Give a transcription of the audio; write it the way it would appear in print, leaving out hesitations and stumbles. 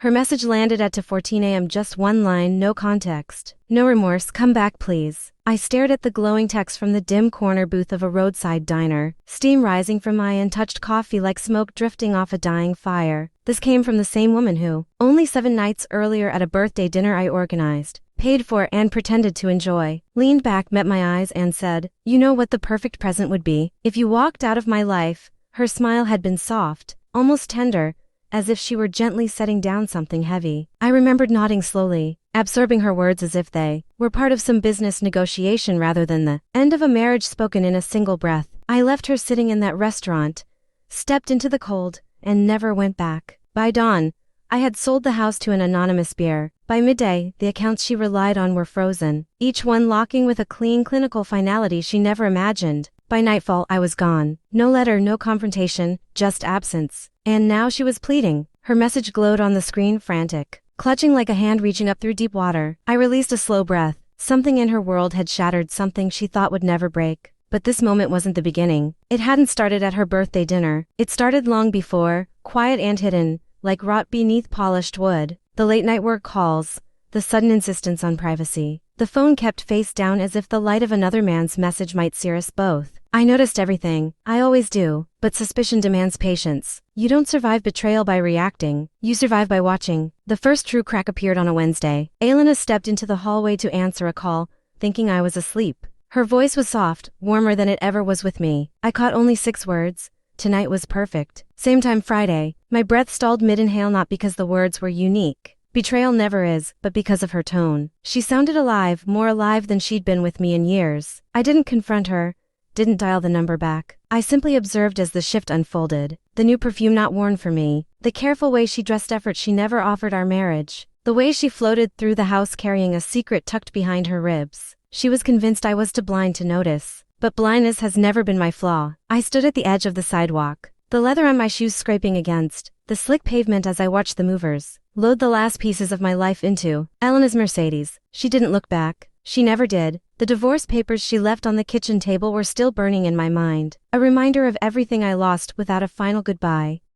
Her message landed at 2:14 a.m. Just one line, no context. No remorse, come back please. I stared at the glowing text from the dim corner booth of a roadside diner, steam rising from my untouched coffee like smoke drifting off a dying fire. This came from the same woman who, only 7 nights earlier at a birthday dinner I organized, paid for and pretended to enjoy, leaned back, met my eyes and said, "You know what the perfect present would be? If you walked out of my life." Her smile had been soft, almost tender, as if she were gently setting down something heavy. I remembered nodding slowly, absorbing her words as if they were part of some business negotiation rather than the end of a marriage spoken in a single breath. I left her sitting in that restaurant, stepped into the cold, and never went back. By dawn, I had sold the house to an anonymous buyer. By midday, the accounts she relied on were frozen, each one locking with a clean, clinical finality she never imagined. By nightfall, I was gone. No letter, no confrontation, just absence. And now she was pleading. Her message glowed on the screen, frantic, clutching like a hand reaching up through deep water. I released a slow breath. Something in her world had shattered, something she thought would never break. But this moment wasn't the beginning. It hadn't started at her birthday dinner. It started long before, quiet and hidden, like rot beneath polished wood. The late-night work calls, the sudden insistence on privacy. The phone kept face down as if the light of another man's message might sear us both. I noticed everything. I always do. But suspicion demands patience. You don't survive betrayal by reacting. You survive by watching. The first true crack appeared on a Wednesday. Elena stepped into the hallway to answer a call, thinking I was asleep. Her voice was soft, warmer than it ever was with me. I caught only 6 words. Tonight was perfect. Same time Friday. My breath stalled mid-inhale, not because the words were unique. Betrayal never is, but because of her tone. She sounded alive, more alive than she'd been with me in years. I didn't confront her, didn't dial the number back. I simply observed as the shift unfolded. The new perfume not worn for me. The careful way she dressed, effort she never offered our marriage. The way she floated through the house carrying a secret tucked behind her ribs. She was convinced I was too blind to notice. But blindness has never been my flaw. I stood at the edge of the sidewalk, the leather on my shoes scraping against the slick pavement as I watched the movers load the last pieces of my life into Elena's Mercedes. She didn't look back. She never did. The divorce papers she left on the kitchen table were still burning in my mind, a reminder of everything I lost without a final goodbye.